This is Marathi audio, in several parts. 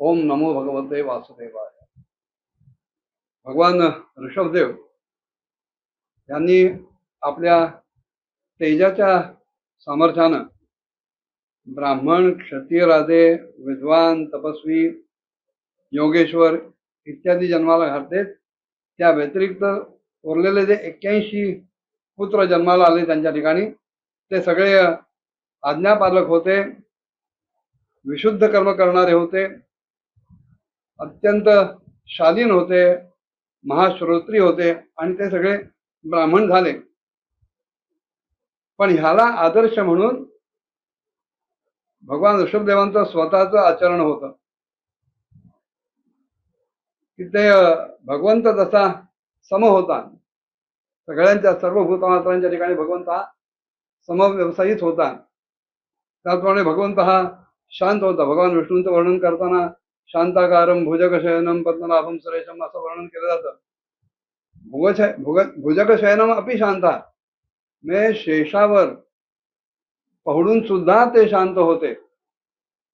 ओम नमो भगवते वासुदेवाय. भगवान ऋषभदेव यांनी आपल्या तेजाच्या सामर्थ्यानं ब्राह्मण, क्षत्रिय राजे, विद्वान, तपस्वी, योगेश्वर इत्यादी जन्माला घातले. त्या व्यतिरिक्त उरलेले जे 81 पुत्र जन्माला आले त्यांच्या ठिकाणी, ते सगळे आज्ञापालक होते, विशुद्ध कर्म करणारे होते, अत्यंत शालीन होते, महाश्रोत्री होते आणि ते सगळे ब्राह्मण झाले. पण ह्याला आदर्श म्हणून भगवान ऋषभदेवांचं स्वतःचं आचरण होतं की ते भगवंत जसा सम होता, सगळ्यांच्या सर्व भूतमात्रांच्या ठिकाणी भगवंत हा समव्यवसायीच होता. त्याचप्रमाणे भगवंत हा शांत होता. भगवान विष्णूंचं वर्णन करताना शांताकारम भुजगशयनम पद्मनाभम सुरेशम असं वर्णन केलं जातं. भुजगशयनम अपि शांता, म्हणजे शेषावर पहुडून सुद्धा ते शांत होते,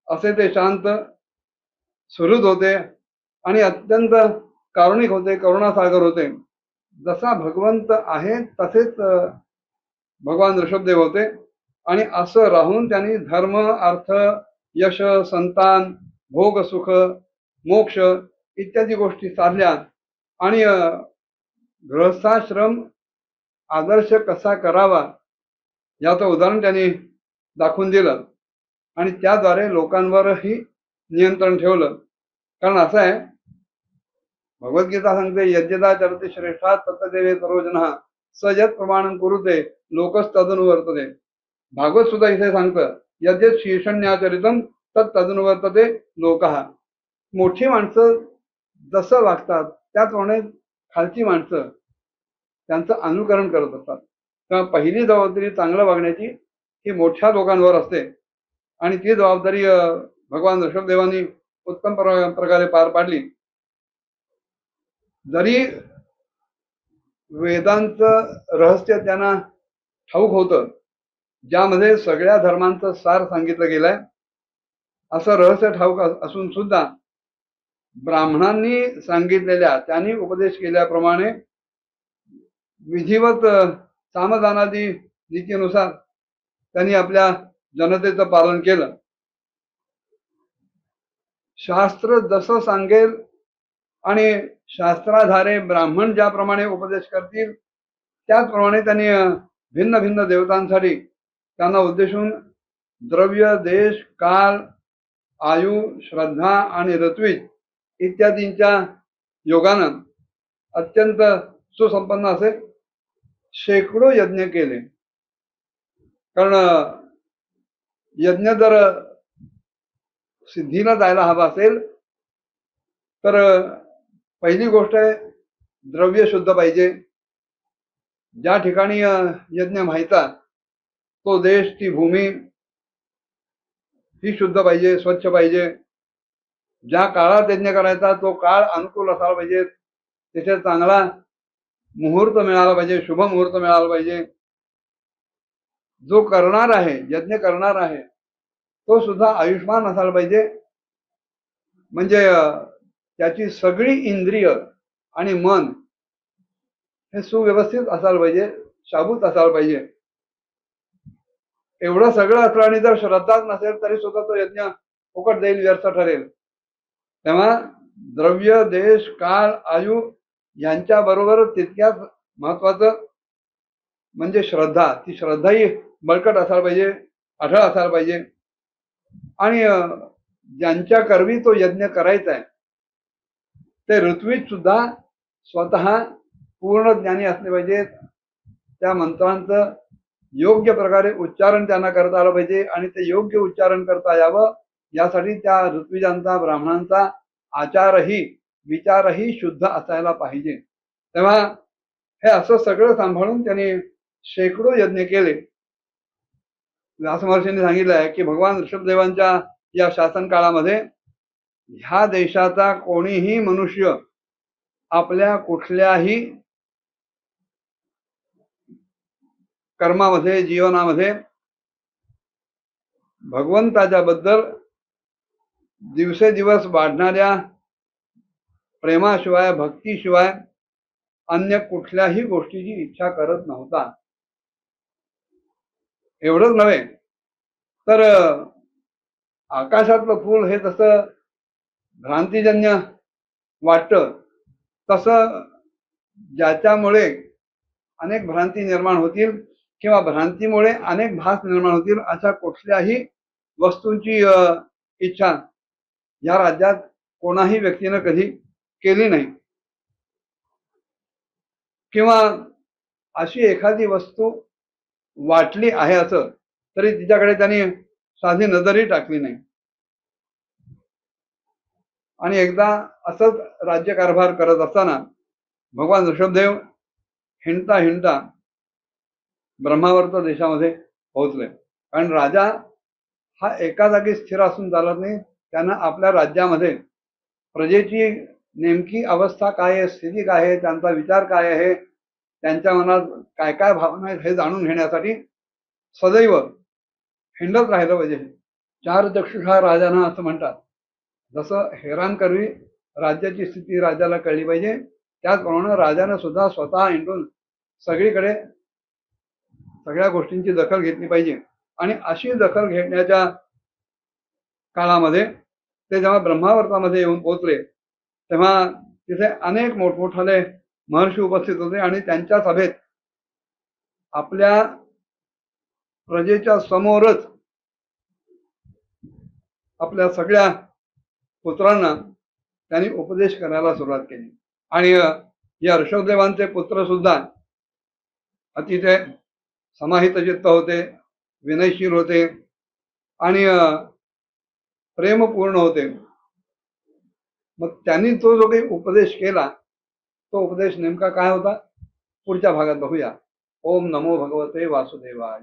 असे ते शांत सुहृद होते आणि अत्यंत कारुणिक होते, करुणासागर होते. जसा भगवंत आहे तसेच भगवान ऋषभदेव होते. आणि असं राहून त्यांनी धर्म, अर्थ, यश, संतान, भोग, सुख, मोक्ष इत्यादी गोष्टी साधल्या आणि गृहस्थाश्रम आदर्श कसा करावा याचं उदाहरण त्यांनी दाखवून दिलं आणि त्याद्वारे लोकांवरही नियंत्रण ठेवलं. कारण असं आहे, भगवद्गीता सांगते यज्ञदा चरते श्रेष्ठा तत्देवे सर्वजन सयत प्रमाण कुरुते लोकस तदनुवर्तते. भागवत सुद्धा इथे सांगतं यद्यत शीर्षण्याचरितम तत् तदनुवर्तते लोकः. मोठी माणसं जसं वागतात त्याचप्रमाणे खालची माणसं त्यांचं अनुकरण करत असतात. तेव्हा पहिली जबाबदारी चांगलं वागण्याची ही मोठ्या लोकांवर असते आणि ती जबाबदारी भगवान ऋषभदेवांनी उत्तम प्रकारे पार पाडली. जरी वेदांचं रहस्य त्यांना ठाऊक होतं, ज्यामध्ये सगळ्या धर्मांचं सार सांगितलं गेलंय, असं रहस्य ठाऊक असून सुद्धा ब्राह्मणांनी सांगितलेल्या, त्यांनी उपदेश केल्याप्रमाणे विधिवत सामदानादी रीतीनुसार त्यांनी आपल्या जनतेचं पालन केलं. शास्त्र जसं सांगेल आणि शास्त्राधारे ब्राह्मण ज्याप्रमाणे उपदेश करतील त्याचप्रमाणे त्यांनी भिन्न भिन्न देवतांसाठी त्यांना उद्देशून द्रव्य, देश, काल, आयु, श्रद्धा आणि ऋत्विज इत्यादींच्या योगानं अत्यंत सुसंपन्न असे शेकडो यज्ञ केले. कारण यज्ञ जर सिद्धीला जायला हवा असेल तर पहिली गोष्ट आहे द्रव्य शुद्ध पाहिजे. ज्या ठिकाणी यज्ञ व्हायचा तो देश, ती भूमी ही शुद्ध पाहिजे, स्वच्छ पाहिजे. ज्या काळात यज्ञ करायचा तो काळ अनुकूल असायला पाहिजे, तिथे चांगला मुहूर्त मिळाला पाहिजे, शुभ मुहूर्त मिळाला पाहिजे. जो करणार आहे, यज्ञ करणार आहे, तो सुद्धा आयुष्मान असायला पाहिजे. म्हणजे त्याची सगळी इंद्रिय आणि मन हे सुव्यवस्थित असायला पाहिजे, शाबूत असायला पाहिजे. एवढं सगळं असलं आणि जर श्रद्धाच नसेल तरी सुद्धा तो यज्ञ फुकट जाईल, व्यर्थ ठरेल. तेव्हा द्रव्य, देश, काळ, आयु यांच्या बरोबर तितक्याच महत्वाचं म्हणजे श्रद्धा. ती श्रद्धाही बळकट असायला पाहिजे, अढळ असायला पाहिजे. आणि ज्यांच्या करवी तो यज्ञ करायचा आहे ते ऋत्विज सुद्धा स्वतः पूर्ण ज्ञानी असले पाहिजेत. त्या मंत्रांचं योग्य प्रकारे उच्चारण त्यांना करता आलं पाहिजे आणि ते योग्य उच्चारण करता यावं यासाठी त्या ऋत्विजांचा, ब्राह्मणांचा आचारही, विचारही शुद्ध असायला पाहिजे. तेव्हा हे असं सगळं सांभाळून त्यांनी शेकडो यज्ञ केले. व्यास महर्षींनी सांगितलं आहे की भगवान ऋषभदेवांच्या या शासन काळामध्ये ह्या देशाचा कोणीही मनुष्य आपल्या कुठल्याही कर्मामध्ये, जीवनामध्ये भगवंताच्या बद्दल दिवसेदिवस वाढणाऱ्या प्रेमाशिवाय भक्तीशिवाय अन्य कुठल्याही गोष्टीची इच्छा करत नव्हता. एवढंच नव्हे तर आकाशातलं फूल हे जसं भ्रांतिजन्य वाटतं, तसं ज्याच्यामुळे अनेक भ्रांती निर्माण होतील किंवा भ्रांतीमुळे अनेक भास निर्माण होतील अशा कुठल्याही वस्तूंची इच्छा या राज्यात कोणाही व्यक्तीनं कधी केली नाही. किंवा अशी एखादी वस्तू वाटली आहे असं तरी तिच्याकडे त्यांनी साधी नजरही टाकली नाही. आणि एकदा असंच राज्यकारभार करत असताना भगवान ऋषभदेव हिंडता हिंडता ब्रह्मावर्त देशामध्ये पोहोचले. कारण राजा हा एका जागी स्थिर असून चालत नाही. त्यांना आपल्या राज्यामध्ये प्रजेची नेमकी अवस्था काय आहे, स्थिती काय आहे, त्यांचा विचार काय आहे, त्यांच्या मनात काय काय भावना आहेत हे जाणून घेण्यासाठी सदैव हिंडत राहिलं पाहिजे. चार चक्षुषा राजांना असं म्हणतात. जसं हेरांकरवी राज्याची स्थिती राजाला कळली पाहिजे, त्याचप्रमाणे राजानं सुद्धा स्वतः हिंडून सगळीकडे सगळ्या गोष्टींची दखल घेतली पाहिजे. आणि अशी दखल घेण्याच्या काळामध्ये ते जेव्हा ब्रह्मावर्तामध्ये येऊन पोहोचले तेव्हा तिथे अनेक मोठमोठाले महर्षी उपस्थित होते आणि त्यांच्या सभेत आपल्या प्रजेच्या समोरच आपल्या सगळ्या पुत्रांना त्यांनी उपदेश करायला सुरुवात केली. आणि या ऋषभदेवांचे पुत्र सुद्धा अतिशय समाहित चित्त होते, विनयशील होते आणि प्रेमपूर्ण होते. मग त्यांनी तो जो काही उपदेश केला तो उपदेश नेमका काय होता पुढच्या भागात बघूया. ओम नमो भगवते वासुदेवाय.